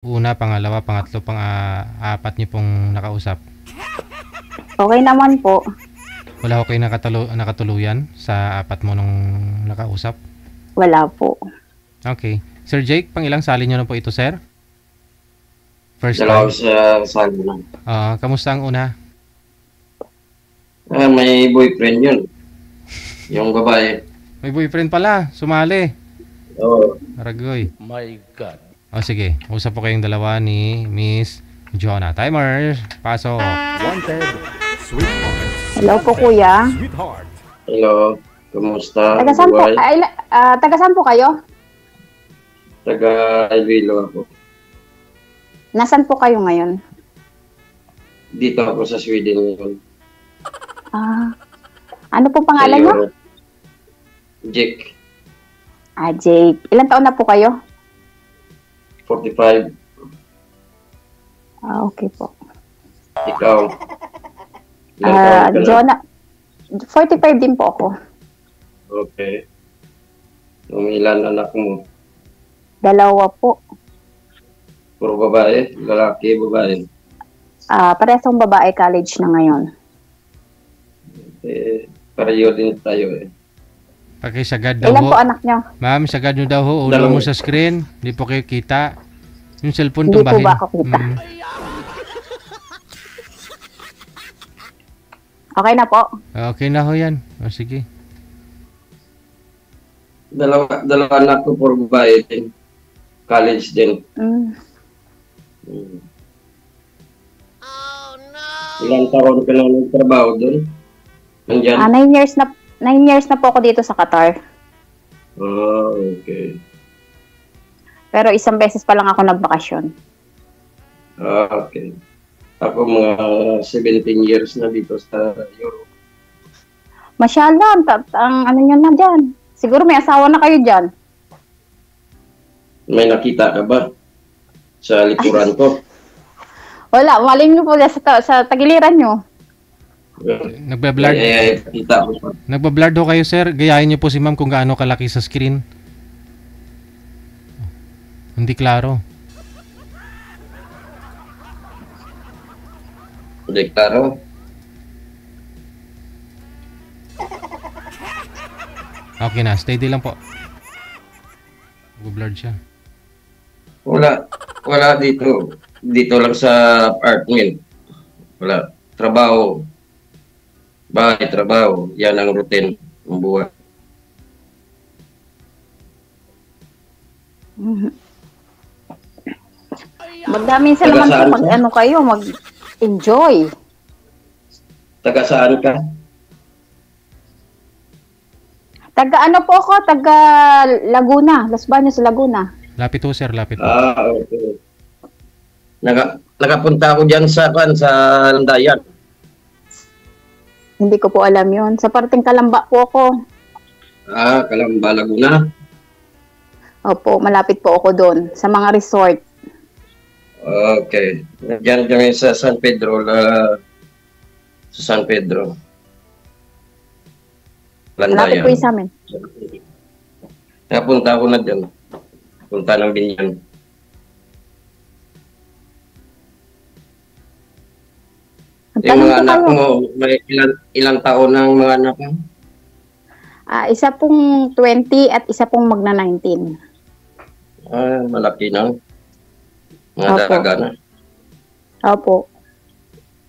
Una, pangalawa, pangatlo, apat niyo pong nakausap? Okay naman po. Wala ko kayo nakatuluyan sa apat mo nung nakausap? Wala po. Okay. Sir Jake, pang ilang sali niyo na po ito, sir? First Dalawa time? sa sali lang. Kamusta ang una? May boyfriend yun. Yung babae. May boyfriend pala, sumali. Oo. Aragoy. My God. Sige. Usap po kayong dalawa ni Miss Jonah. Timer, pasok. Wanted. Sweetheart. Hello po, kuya. Sweetheart. Hello. Kumusta? Taga saan po? Buhay? Taga saan po kayo? Taga Iloilo ako. Nasaan po kayo ngayon? Dito ako sa Sweden ngayon. Ano po pangalan niyo? Jake. Jake. Ilan taon na po kayo? 45. Okay po. Ikaw. Ilang taon ka na? Jonah. 45 din po ako. Okay. Yung ilan anak mo? 2 po. Puro babae? Lalaki, babae? Parehas akong babae, college na ngayon. Pareho din tayo eh. Pakisagad daw Ilan ho. po anak niyo? Ma'am, sagad nyo daw ho. Ulo Dalawa. mo sa screen. Hindi po kayo kita. Yung cellphone Hindi po tumbahin. ba ako kita? Okay na po. Okay na ho yan. Sige. Dalawa anak ko, puro babae din. College din. Mm. Ilang taon ka na nagtrabaho doon? Nandyan? 9 years na po ako dito sa Qatar. Okay. Pero isang beses pa lang ako nagbakasyon. Okay. Ako mga 17 years na dito sa Europe. Masyala, ang ano nyo na dyan. Siguro may asawa na kayo dyan. May nakita ka ba sa likuran ko? Wala, maling nyo po sa tagiliran nyo. Nagbablard. Kita ko pa. Nagbablard ho kayo, sir. Gayahin niyo po si ma'am kung gaano kalaki sa screen. Hindi klaro. Hindi klaro. Okay na. Steady lang po. Nagbablard siya. Wala dito. Dito lang sa apartment. Wala. Trabaho. Bahay, trabaho. Yan ang routine ng buhay. Magdaming sa Taga naman po saan ka? mag-ano kayo, mag-enjoy. Taga saan ka? Taga ano po ako, taga Laguna, Las Baños, Laguna. Lapit ho, sir. Lapit ho. Okay. Nakapunta ako dyan sa Landayan. Hindi ko po alam yun. Sa parting Kalamba po ako. Calamba, Laguna. Opo, malapit po ako doon. Sa mga resort. Okay. Diyan kami sa San Pedro. Sa San Pedro. Malapit Landayan. po yung sa amin. Nakapunta ako na dyan. Punta ng Binyan. Yung Tanong mga po anak kayo. mo, may ilang taon ng mga anak mo? Isa pong 20 at isa pong magna 19. Malaki na. Mga Opo. dalaga na. Opo.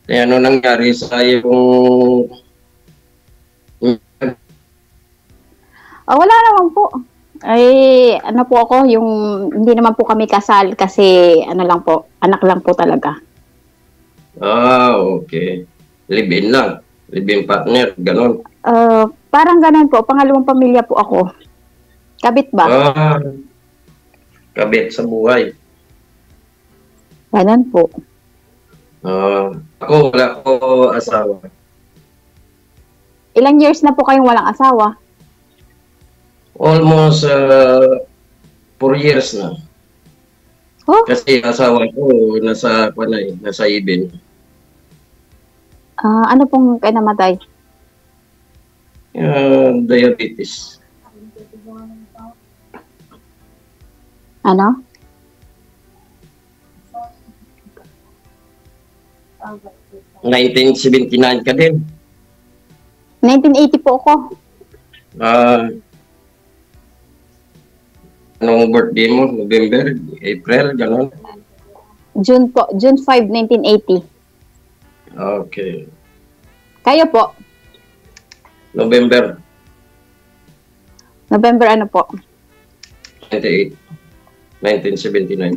Kaya ano nangyari sa yung... Wala naman po. Ay, ano po ako, yung hindi naman po kami kasal kasi ano lang po, anak lang po talaga. Okay. Live-in lang. Live-in partner. Ganon. Parang ganun po, pangalawang pamilya po ako. Kabit ba? Kabit sa buhay. Ganun po. Ako, wala ko asawa. Ilang years na po kayong walang asawa? Almost 4 years na. Oh, Kasi asawa ko nasa Ibin. ano pong kayo namatay? Diabetes. Ano? 1979 ka din. 1980 po ako. Ah, anong birthday mo? November? April? Ganon? June po. June 5, 1980. Okay. Kayo po? November November ano po? 28, 1979.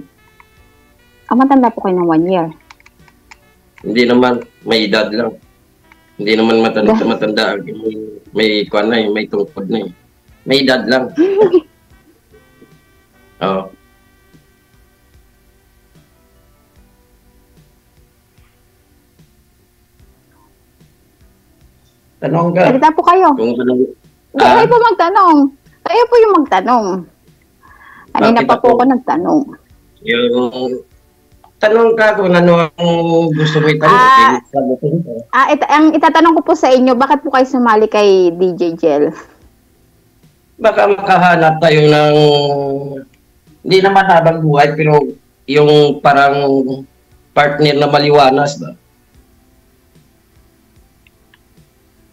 Matanda po kayo ng 1 year. Hindi naman, may edad lang. Hindi naman matanda. May kuwan na may tungkod na eh. May edad lang. Oo. Tanong ka. Salita po kayo. Kung tanong, Kayo po magtanong. Kayo po yung magtanong. Kanina Bakit pa po ako? ako nagtanong. yung tanong ka kung ano ang gusto mo itanong. Ah. Sagutin ko. Ang itatanong ko po sa inyo, bakit po kayo sumali kay DJ Jel? Baka makahanap tayo ng hindi naman habang buhay pero yung parang partner na maliwanas ba?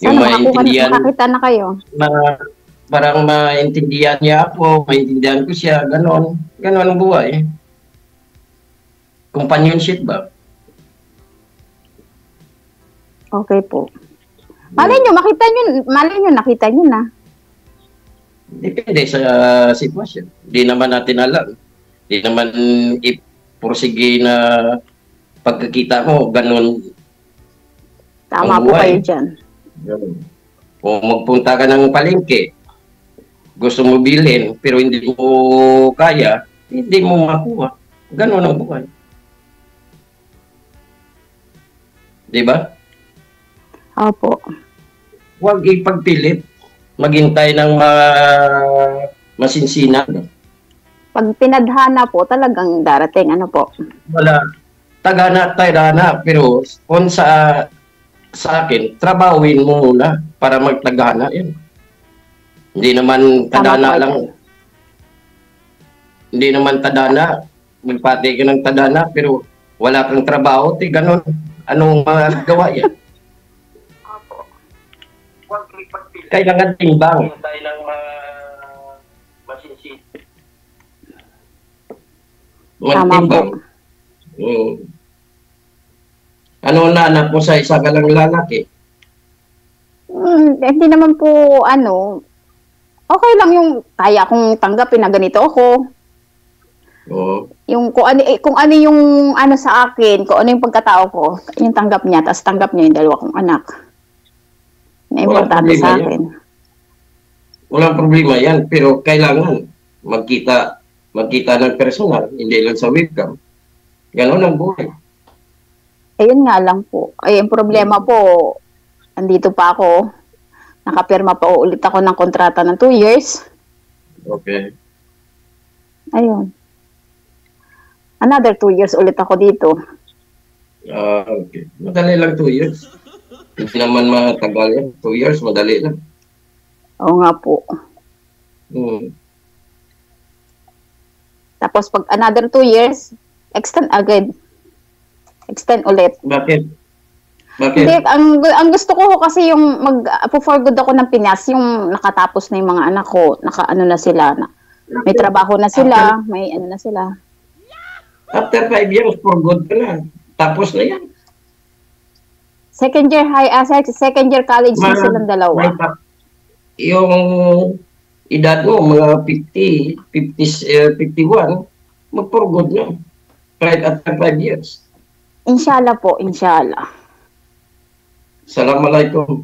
Yung Sana maintindihan, makakita na kayo. parang maintindihan niya ako, maintindihan ko siya, ganon. Ganon ang buhay. Companionship ba? Okay po. Malay nyo, nakita nyo na. Depende sa sitwasyon. Hindi naman natin alam. Hindi naman ipursige na pagkakita mo, ganon. Tama Ang po buhay. kayo dyan. Ganun. Kung magpunta ka ng palengke, gusto mo bilhin, pero hindi mo kaya, hindi mo makuha. Ganon ang buhay. Di ba? Opo. Huwag ipagpilit. Maghintay ng masinsinan. Pag pinadhana po, talagang darating. Ano po? Wala. Tagana, pero kung sa akin, trabawin mo muna para magtagana yan. Hindi naman tadana Tama po lang. yan. Hindi naman tadana. Magpati ka ng tadana, pero wala kang trabaho, ganon. Anong magawa yan? Kailangan timbang. Tama Magtimbang. Ano nahanap mo sa isa ka lang lalaki? Hindi naman po, okay lang yung kaya kong tanggapin na ganito ako. Oo. Yung kung ano yung sa akin, kung ano yung pagkatao ko, yung tanggap niya, tapos tanggap niya yung dalawa kong anak. Na importante problema sa yan. akin. Walang problema yan, pero kailangan magkita ng personal, hindi lang sa webcam. Ganon ang buhay. Ayun nga lang po. Ay, ang problema po, andito pa ako. Nakapirma pa ulit ako ng kontrata ng 2 years. Okay. Ayun. Another 2 years ulit ako dito. Okay. Madali lang 2 years. Hindi naman matagal yan. 2 years, madali lang. Oo nga po. Tapos pag another 2 years, extend agad. Extend ulit. Bakit? Hindi, ang gusto ko kasi yung for good ako ng Pinas, yung nakatapos na yung mga anak ko, na sila, may trabaho na sila, may na sila. After 5 years, for good ka na. Tapos na yan. Second year college na silang dalawa. Yung edad mo, mga 51, mag-for good na. Right after 5 years. Inshallah po, inshallah. Assalamualaikum.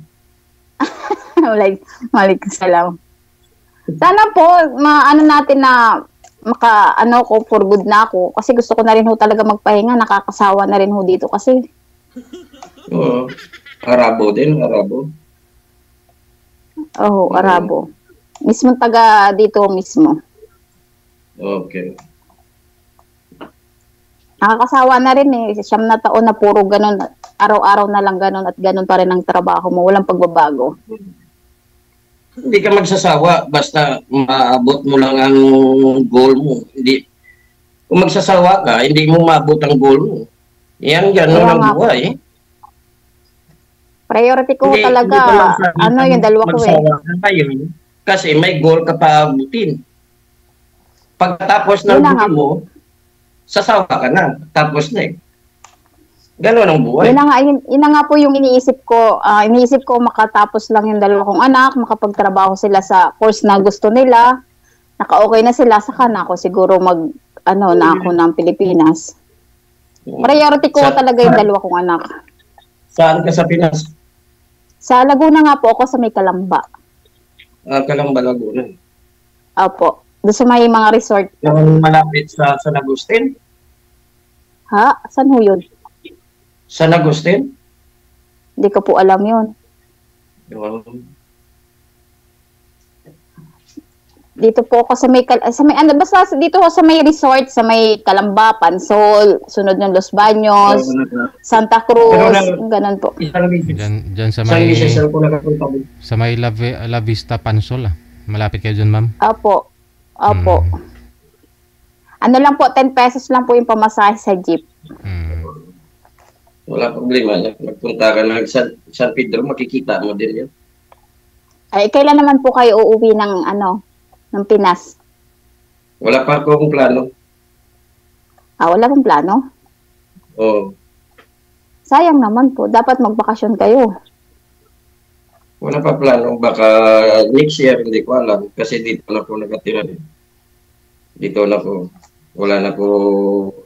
Malikum salam. Sana po, natin na ko for good na ako. Kasi gusto ko na rin ho talaga magpahinga. Nakakasawa na rin ho dito kasi. Oo. Arabo din, Arabo. Oo, Arabo. Mismo taga dito mismo. Okay. Nakakasawa na rin eh. 9 na taon na puro ganun. Araw-araw na lang ganun at ganun pa rin ang trabaho mo. Walang pagbabago. Hindi ka magsasawa basta maabot mo lang ang goal mo. Hindi, kung magsasawa ka, hindi mo maabot ang goal mo. Yan, gano'n Kaya ang nga po. buhay. Priority ko Hindi talaga, ko lang sabi ano na yung dalawa ko eh. magsawa ka ngayon kasi may goal ka pa abutin. Pagkatapos ng Yun na nga duty mo, sasawa ka na. Tapos na eh. Gano'n ang buhay. Yun na nga po yung iniisip ko. Iniisip ko makatapos lang yung dalawa kong anak, makapagtrabaho sila sa course na gusto nila, naka-okay na sila, saka na ako siguro na ako ng Pilipinas. Priority ko talaga yung dalawa kong anak. Saan ka sa Pinas? Sa Laguna nga po ako sa may Kalamba. Kalamba, Laguna. Opo. Doon sa may mga resort. Yung malapit sa San Agustin? Ha? Saan ho yun? San Agustin? Hindi ko po alam yun. Dito po ako sa may basta dito ako sa may resort, sa may Calamba, Pansol, sunod ng Los Baños, Santa Cruz, ganun po. Diyan sa San may Miguel ko nakapunta mo. sa may La Vista Pansol ah. Malapit kayo dyan, ma'am. Opo. Opo. Ano lang po, 10 pesos lang po yung pamasahe sa jeep. Wala problema. Magpunta ka ng San Pedro, makikita mo din yan. Ay, kailan naman po kayo uuwi ng ng Pinas? Wala pa akong plano. Wala pong plano? Oo. Sayang naman po. Dapat magbakasyon kayo. Wala pa plano. Baka next year, hindi ko alam. Kasi dito na po nakatira. Dito na po. Wala na po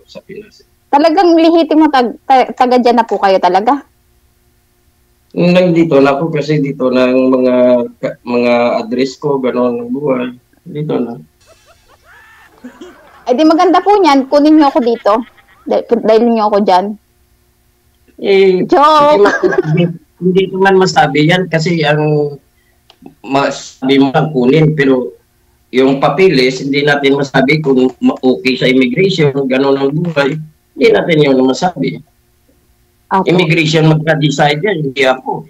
sa Pinas. Talagang lihitin mo, taga dyan na po kayo talaga? Nandito na po kasi dito na ang mga address ko, gano'n ang buhay. Dito na. Eh di maganda po niyan. Kunin niyo ako dito. Dahil niyo ako dyan. Joke! Hindi ko man masabi yan kasi ang masabi mo lang kunin. Pero yung papilis, hindi natin masabi kung okay sa immigration, gano'n ang buhay. Hindi natin yun masabi. Okay. Immigration magka-decide yan, hindi ako.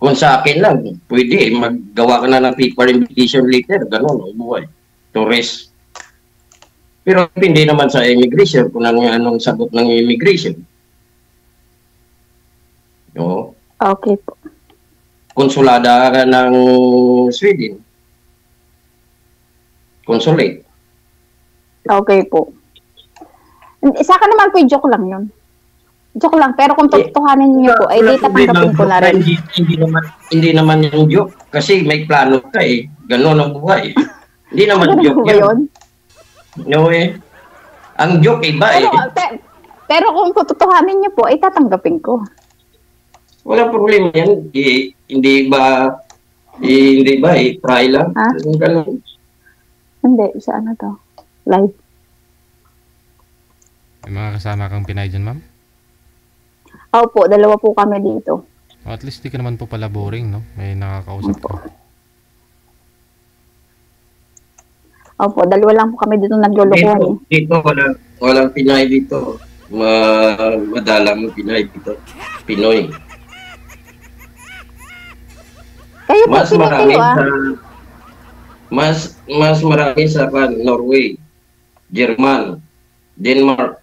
Kung sa akin lang, pwede, maggawa ka na ng paper invitation letter, gano'n ang buhay. Tourist. Pero hindi naman sa immigration kung anong sagot ng immigration. No? Okay po. Konsulada ka ng Sweden. Consulate. Okay po. Sa akin naman po, joke lang yun. Joke lang. Pero kung tutuhanin niyo po, ay di tatanggapin ko na rin. Hindi naman yung joke. Kasi may plano ka eh. Ganon ang buhay. Hindi naman joke yun. No eh. Ang joke iba eh. Pero kung tutuhanin niyo po, ay tatanggapin ko. Walang problema yan. Hindi ba try lang? Ha? Ganun. Hindi. Sa ano to? Live. May mga kasama kang Pinay dyan, ma'am? Opo, dalawa po kami dito. At least di ka naman po pala boring, no? May nakakausap ka. Opo, dalawa lang po kami dito naglulukuhan. Dito walang Pinay dito. Madalang Pinay dito. Pinoy. Kayo po, Mas marami kayo, mas marami sa Norway, German, Denmark.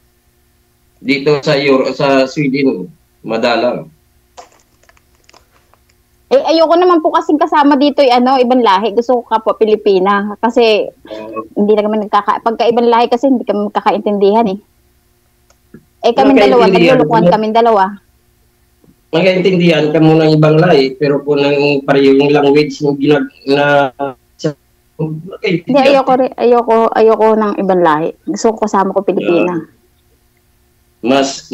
Dito sa Sweden, madalang. Eh, ayoko naman po kasing kasama dito ibang lahi. Gusto ko kapwa Pilipina. Kasi, hindi na kami pagka ibang lahi kasi hindi kami magkakaintindihan eh. Eh, kami dalawa, naglulukuhan kami dalawa. Magkaintindihan ka muna ng ibang lahi, pero kung ng parehong language yung Hindi, ayoko ng ibang lahi. Gusto ko kasama ko Pilipina. Mas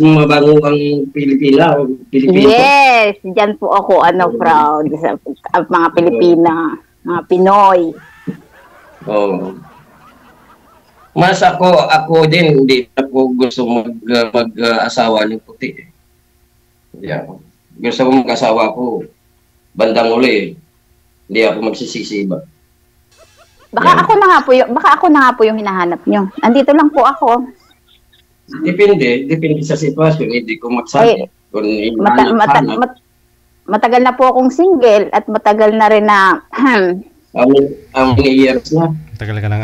mabango ang Pilipina. Yes! Diyan po ako, proud sa mga Pilipina, mga Pinoy. Oh. Mas ako din, hindi ako gusto mag-asawa ng puti. Yeah. Gusto ko mag-asawa ko, bandang uli, hindi ako magsisisi ba. Baka ako na nga po yung hinahanap nyo. Andito lang po ako. Depende sa sitwasyon, hindi ko magsabi. Matagal na po akong single at matagal na rin na how many years na? Tagal ka ng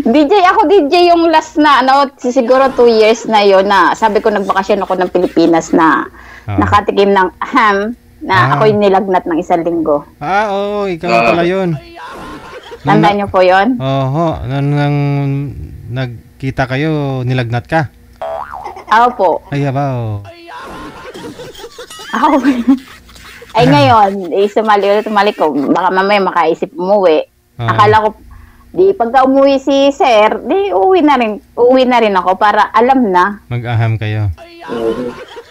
DJ, ako DJ yung last na, siguro 2 years na yon na sabi ko nagbakasyon ako ng Pilipinas na nakatikim ng ham na ako'y nilagnat ng 1 linggo. Oo, ikaw pala yun. Tandaan niyo po yon? Oho, nang nagkita kayo, nilagnat ka? Ako po. Ay, abaw. Ako po. Ay ngayon, tumali ko, baka mamaya makaisip umuwi. Akala ko, pagka umuwi si Sir, uwi na rin ako para alam na. Mag-aham kayo.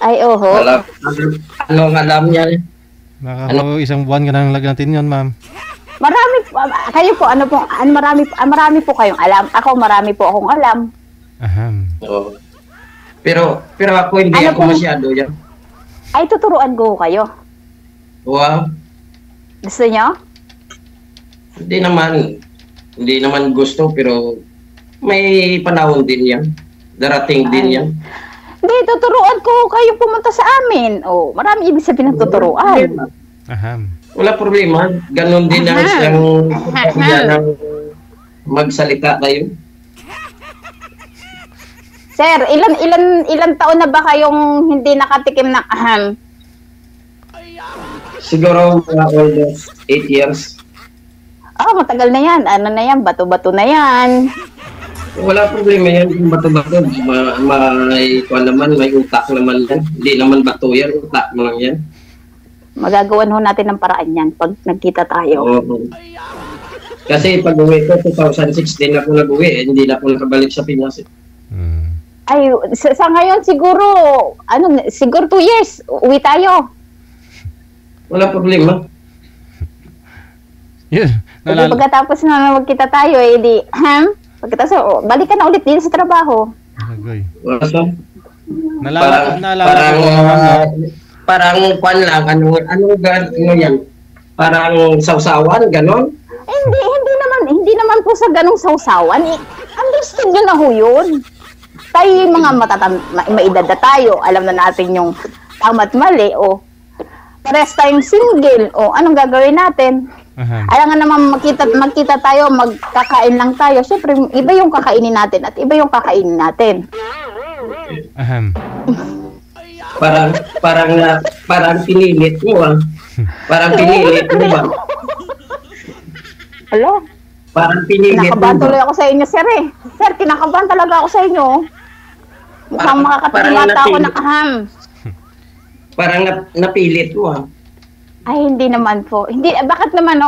Ay, oho. Anong alam niya? Baka isang buwan ka nang lagnatin yun, ma'am. Marami po, marami po kayong alam. Ako, marami po akong alam. Aham. Oo. Pero ako hindi ako masyado yan. Ay, tuturuan ko kayo. Wow. Gusto nyo? Hindi naman gusto, pero may panahon din yan. Darating din yan. Hindi, tuturuan ko kayo pumunta sa amin. Oh, marami ibig sabihin ng tuturuan. Aham. Wala problema. Ganon din ang magsalita kayo. Sir, ilan taon na ba kayong hindi nakatikim ng aham? Siguro almost 8 years. Matagal na yan. Ano na yan? Bato-bato na yan. Wala problema yan. Yung bato-bato, may utak naman yan. Hindi naman bato yan, utak mo lang yan. Magagawan ho natin ng paraan yan pag nagkita tayo. Oo. Kasi pag uwi ko, 2016 ako nag-uwi, hindi na ako nakabalik sa Pinas. Ay, sa ngayon siguro, siguro 2 years, uwi tayo. Wala problema. Yun. Pagkatapos na magkita tayo, pagkatapos, balik ka na ulit din sa trabaho. Agoy. Wala sa? Parang pan lang, ano yan? Parang sausawan, ganon? Hindi naman po sa ganong sausawan. Understood nyo na ho yun. Tayo yung mga maedad na tayo, alam na natin yung tama't mali, pares tayong single, anong gagawin natin? Alam nga naman magkita tayo, magkakain lang tayo. Siyempre, iba yung kakainin natin at iba yung kakainin natin. Aham. Parang pinilit mo Parang pinilit mo ba? Hello? Parang pinilit mo Kinakabahan ba? tuloy ako sa inyo, sir eh. Sir, kinakabahan talaga ako sa inyo. Mukhang makakatimata ako ng aham. Parang napilit mo Ay, hindi naman po. Bakit naman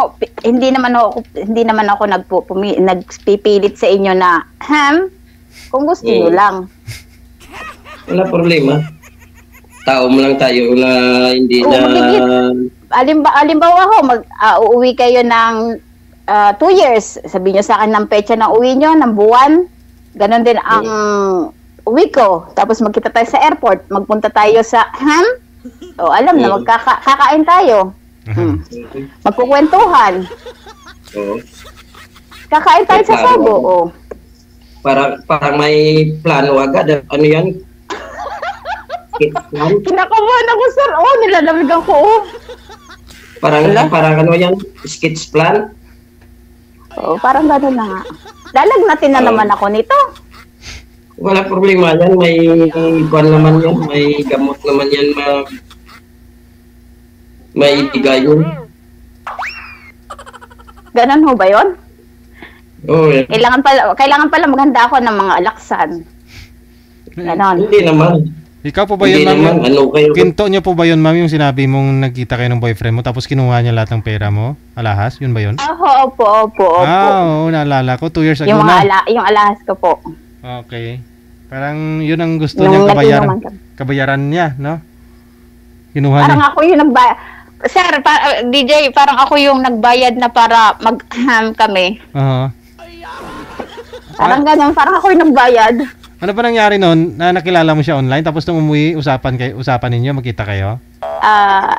hindi naman ako nagpipilit sa inyo na ham. Kung gusto niyo lang. Wala problema. Tao mo lang tayo na hindi na... Alimbawa ho, uuwi kayo ng 2 years. Sabihin nyo sa akin ng petsa ng uwi nyo, ng buwan. Ganon din ang uwi ko. Tapos magkita tayo sa airport. Magpunta tayo sa ham. Alam na, magkakain tayo. Magkukwentuhan. Kakain tayo sa Sobo. Parang may plano agad. Ano yan? Kinakabahan ako, sir. Nilalamigan ko. Parang ano yan? Sketch plan? Parang gano'n na nga. Lalagnatin na naman ako nito. Wala problema yan. May kwan naman yan. May gamot naman yan. May ibigay yun. Ganon ho ba yun? Oo. Kailangan pala maghanda ako ng mga alaksan. Ganon. Hindi naman. Ikaw po ba Hindi yun, ma'am? naman. Ano kayo? Kinto niyo po ba yun, ma'am, yung sinabi mong nagkita kayo ng boyfriend mo tapos kinuha niya lahat ng pera mo? Alahas? Yun ba yun? Opo. Oo, naalala ko. 2 years ago Yung na. yung alahas ko po. Okay. Parang yun ang gusto niyang kabayaran niya, no? Kinuha Parang niya. ako yung nagbayad. Sir, DJ, parang ako yung nagbayad na para mag-ham kami. Oo. Parang ganun, parang ako yung nagbayad. Ano ba nangyari noon na nakilala mo siya online tapos nung umuwi usapan ninyo, magkita kayo?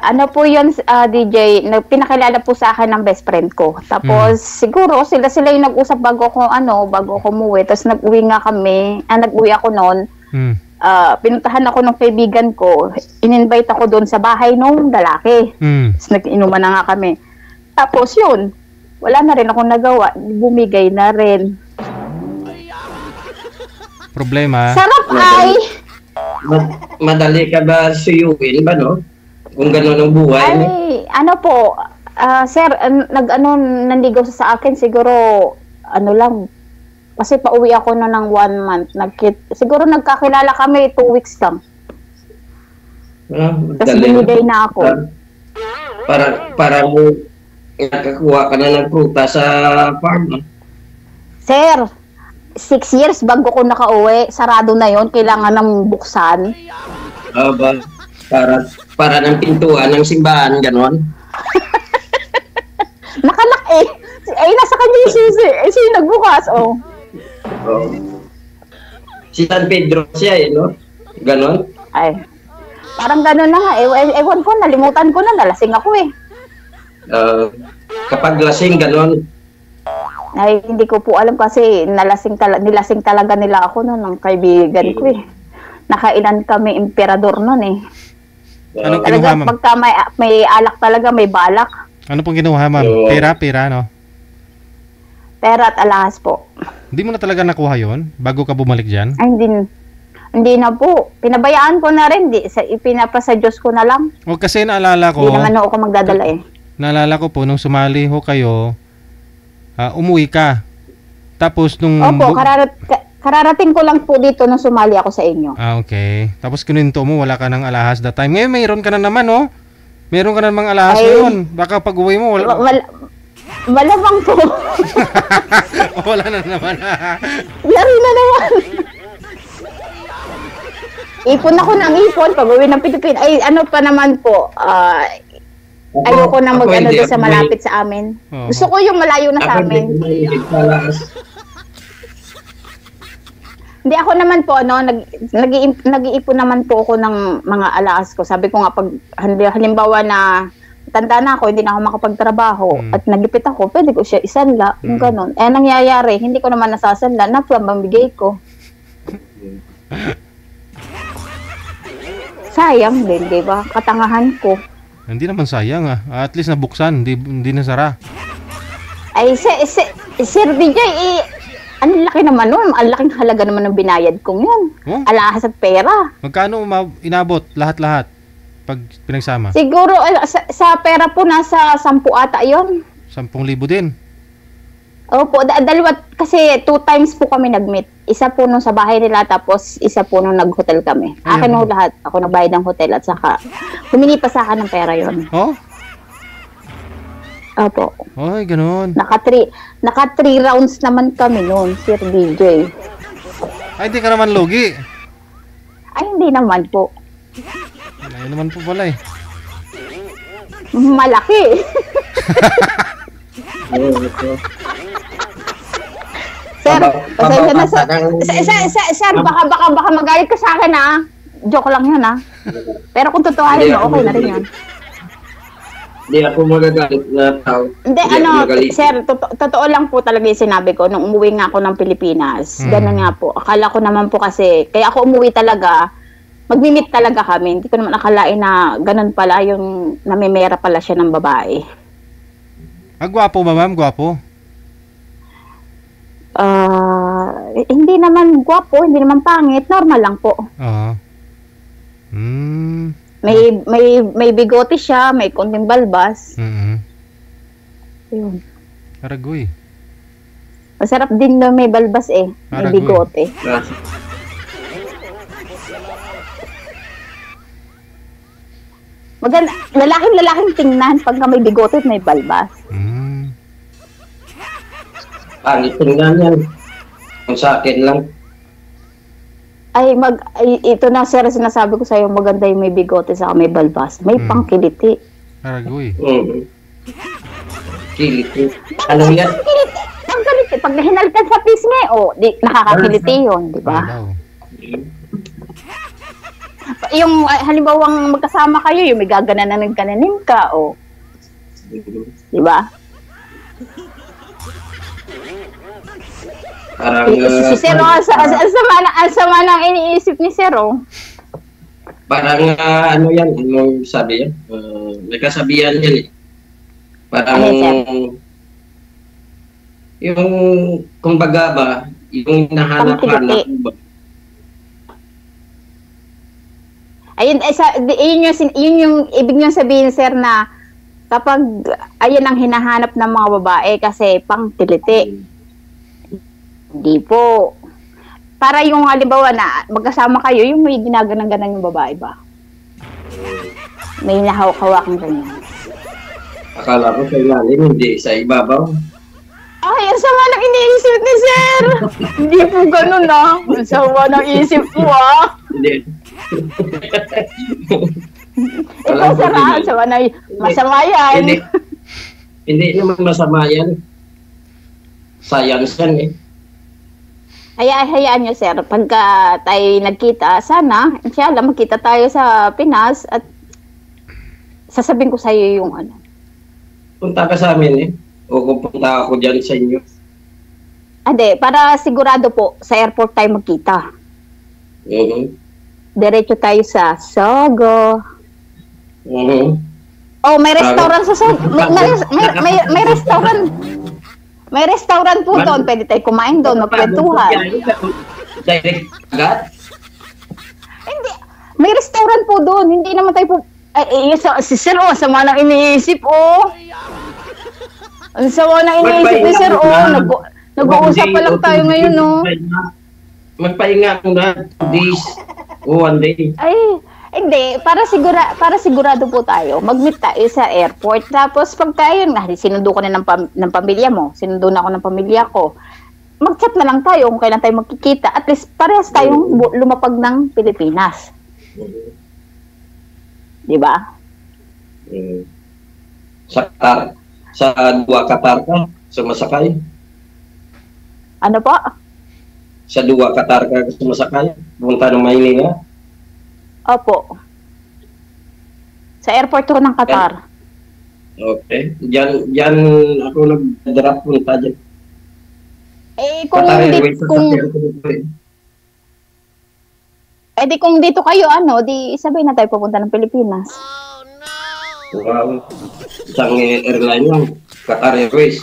Ano po yun, DJ, pinakilala po sa akin ng best friend ko. Tapos siguro sila yung nag-usap bago ako umuwi. Tapos nag-uwi nga kami, nag-uwi ako noon. Pinuntahan ako ng kaibigan ko. In-invite ako doon sa bahay nung lalaki. Tapos nag-inuman na nga kami. Tapos yun, wala na rin akong nagawa. Bumigay na rin. problema. Sarap ay, Madali ka ba suyuin ba, no? Kung gano'n ang buhay. ano po, sir, nanligaw siya sa akin, siguro, ano lang, kasi pauwi ako no ng 1 month. Siguro nagkakilala kami 2 weeks lang. Tapos Dali. binigay na ako. Para mo nakakuha ka na ng pruta sa farm, no? Sir, 6 years bago ko nakauwi, sarado na yon, kailangan ng buksan. Ba, para ng pintuan ng simbahan, gano'n. Nakalak eh. Ay, nasa kanya yung susi. Eh, siya yung nagbukas, oh. Oh. Si San Pedro siya, no? Gano'n. Ay, parang gano'n na nga. Ewan ko, nalimutan ko na, nalasing ako eh. Kapag lasing, gano'n. Ay, hindi ko po alam kasi nilasing talaga nila ako noon ng kaibigan ko eh. Nakainan kami emperador noon eh. Anong kinuha, Talaga ma'am? pagka may alak talaga, may balak. Ano pong kinuha, ma'am? Pera, no? Pera at alahas po. Hindi mo na talaga nakuha yon bago ka bumalik dyan? Ay, hindi na po. Pinabayaan ko na rin. Ipinapasa Diyos ko na lang. O kasi naalala ko, Hindi naman ako magdadala eh. naalala ko po, nung sumali ho kayo, umuwi ka. Tapos nung... Opo, kararating ko lang po dito nung sumali ako sa inyo. Okay. Tapos kinuwento mo, wala ka ng alahas that time. Ngayon, mayroon ka na naman, oh. Meron ka na mga alahas Ay. ngayon. Baka pag uwi mo, wala... Malamang po. wala na naman. Laro na naman. Ipon ako ng ipon pag uwi ng Pilipinas. Ay, ano pa naman po, ayoko na mag-ano doon sa malapit sa amin. Oo. Gusto ko yung malayo na sa amin. Hindi ako naman po, nag-iipon naman po ako ng mga alaas ko. Sabi ko nga, pag halimbawa na tanda na ako, hindi na ako makapagtrabaho at nagipit ako, pwede ko siya isanla, yung ganun. Eh, nangyayari, hindi ko naman nasasanla, napambigay ko. Sayang din, di ba? Katangahan ko. Hindi naman sayang, ah. At least nabuksan, hindi nasara. Ay, Sir DJ, ang laki naman nun. Ang laking halaga naman ng binayad kong yun. Oh? Alahas at pera. Magkano inabot lahat-lahat pag pinagsama? Siguro, sa pera po, nasa 10 ata yun. 10,000 din. Opo, dalawa, kasi 2 times po kami nag-meet. Isa po nung sa bahay nila, tapos isa po nung nag-hotel kami. Akin ho lahat. Ako nagbayad ng hotel at saka humingi pa sa akin ng pera yon. Oh? Opo. Ay, ganun. Naka 3 rounds naman kami noon, Sir DJ. Ay, hindi ka naman lugi. Ay, hindi naman po. Ayun naman po pala eh. Malaki. Sir, pasensya na sir, baka magalit ka sa akin ah. Joke lang yun ah. Pero kung totohanin mo, okay na rin yun. Hindi ako magagalit na tao. Hindi, sir, totoo lang po talaga yung sinabi ko nung umuwi nga ako ng Pilipinas. Ganun nga po. Akala ko naman po kasi, kaya ako umuwi talaga, magmi-meet talaga kami. Hindi ko naman akalain na ganun pala yung namimera pala siya ng babae. Gwapo ba, ma'am? Gwapo? Hindi naman gwapo, hindi naman pangit, normal lang po. Oo. May bigote siya, may konting balbas. Ayun. Aragoy. Masarap din na may balbas eh, may Aragoy. bigote. Maganda, lalaking tingnan pagka may bigote at may balbas. Pangit tingnan yan. Kung sa akin lang. Ito na sir, sinasabi ko sa'yo, maganda yung may bigote sa may balbas. May pangkiliti. Aragoy. Kiliti. Ano yan? Pangkiliti. Pag nahinalkan sa pisngi, nakakakiliti yun, di ba? Wow. Yung halimbawang magkasama kayo, yung may gagananin ka, di ba? Parang, Si Sir, ang sama ng iniisip ni Sir, Parang, ano yan, yung sabi yan, may kasabihan yan eh. Parang, yung, kumbaga ba, yung nahanap-hanap ba, Ayun, yun yung ibig niyong sabihin, sir, na kapag ayun ang hinahanap ng mga babae kasi pang tiliti. Hindi po. Para yung halimbawa na magkasama kayo, yung may ginaganang-ganan yung babae ba? May nahawak-hawakan ganyan. Akala ko sa ilalim, hindi sa ibabaw. Ay, ang sama ng iniisip ni sir! Hindi po ganun Ang sama ng isip po Hindi. Ikaw, sir, masama yan. Hindi naman masama yan. Science yan eh. Hayaan nyo, sir. Pagka tayo nagkita, sana, inshallah, magkita tayo sa Pinas at sasabihin ko sa iyo yung ano. Punta ka sa amin eh. O kung punta ako dyan sa inyo. Ade, para sigurado po, sa airport tayo magkita. Diretso tayo sa Sogo. Oh, may restaurant sa Sogo. May restaurant. May restaurant po doon. Pwede tayo kumain doon, magkwentuhan. Direct agad? Hindi. May restaurant po doon. Hindi naman tayo po... si Sir, sama nang iniisip, Ang sama nang iniisip ni Sir, nag-uusap pa lang tayo ngayon, Magpahinga muna. Days. One day. Ay, hindi. Para sigurado po tayo. Mag-meet tayo sa airport. Tapos pagka yun, sinundo ko na ng pamilya mo. Sinundo na ako ng pamilya ko. Mag-chat na lang tayo kung kailan tayo magkikita. At least parehas tayong lumapag ng Pilipinas. Di ba? Sa Dua Qatar ka, sumasakay. Ano po? Sa Dua Qatar ka sumasakay. Punta ng Maynila. Opo. Sa airport ko ng Qatar. Okay. Diyan ako nag-drop punta dyan. Kung Qatar hindi, Airways kung dito kayo, di sabay na tayo pupunta ng Pilipinas. Wow. Isang airline lang. Qatar Airways.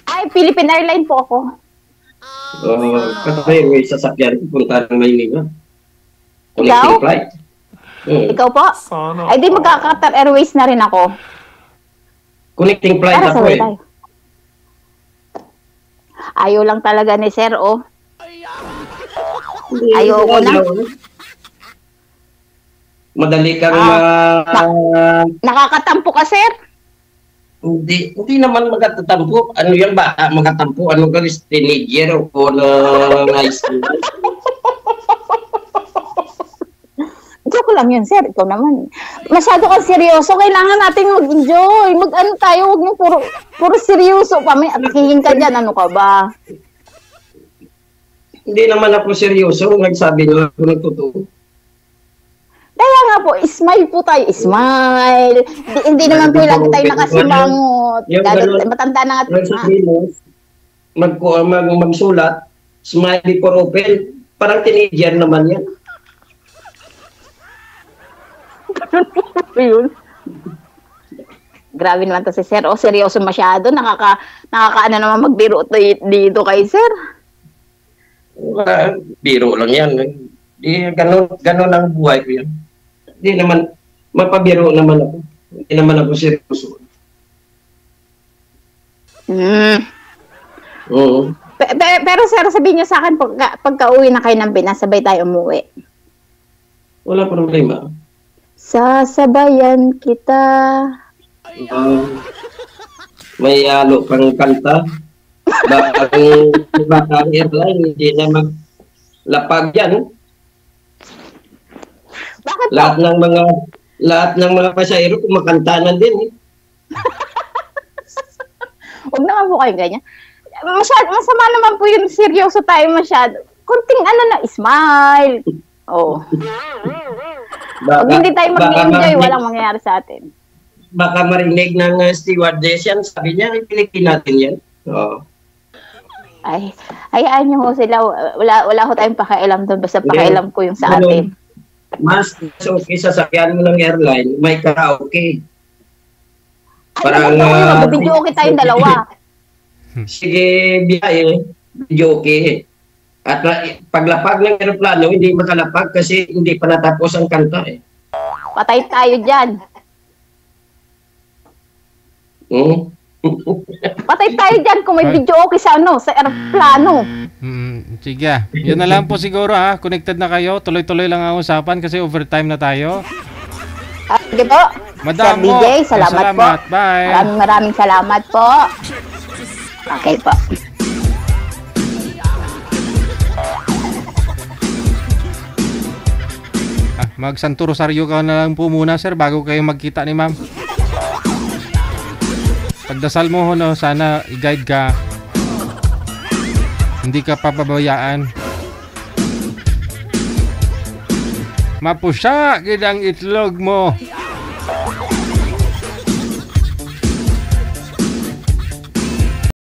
Ay, Philippine Airline po ako. Qatar Airways, sasakyan punta ng Maynila. Ikaw? Flight. Ikaw po? Ay, di magka-Qatar Airways na rin ako. Connecting flight Para ako sabay tayo. Ayaw lang talaga ni Sir, Ayoko na. Madali kang nakakatampo ka, Sir? Hindi naman magtatampo. Ano yan ba? Magtatampo. Ano ka, teenager o na high school? Joke lang yun, Sir. Ikaw naman. Masyado kang seryoso. Kailangan natin mag-enjoy. Mag-ano tayo. Huwag mo puro seryoso pa. May atakihin ka dyan. Ano ka ba? Hindi naman ako seryoso. Nagsabi na ako ng totoo. Kaya nga po, smile po tayo. Smile. Hindi naman po lagi tayo nakasimangot. Matanda na nga. Magsulat. Smiley for open. Parang teenager naman yan. Yun. Grabe naman to si Sir. Seryoso masyado. Nakakaano naman magbiro dito kay Sir. Biro lang yan. Ganun ang buhay ko yan. Hindi naman, mapabiro naman ako. Hindi naman ako seryoso. Pero Sir, sabihin niyo sa akin, pagka-uwi na kayo ng Pinas, sabay tayo umuwi. Wala problema. Sasabayan kita. May halo pang kanta. Baka airline, hindi na maglapag yan. Bakit po? Lahat ng mga pasahero kumakanta na din. Huwag naman po kayo ganyan. Masama naman po yun. Seryoso tayo masyado. Kunting smile. Pag hindi tayo mag-enjoy, walang mangyayari sa atin. Baka marinig ng stewardess yan. Sabi niya, ipilikin natin yan. Ay, hayaan niyo ho sila. Wala ho tayong pakialam doon. Basta pakialam ko yung sa atin. Mas okay sa sakyan mo ng airline, may karaoke. Parang video okay tayong dalawa. Sige, biyahe. Video okay. At paglapag ng aeroplano, hindi makalapag kasi hindi pa natapos ang kanta eh. Patay tayo dyan. Patay tayo dyan kung may video okay sa sa aeroplano. Sige. Yun na lang po siguro ha. Connected na kayo. Tuloy-tuloy lang ang usapan kasi overtime na tayo. Sige po. Madam Sir DJ, salamat po. Bye. Maraming salamat po. Okay po. Mag-Santo Rosario ka na lang po muna sir bago kayo magkita ni ma'am. Pagdasal mo ho no, sana i-guide ka. Hindi ka papabayaan. Mapusya gid ang itlog mo.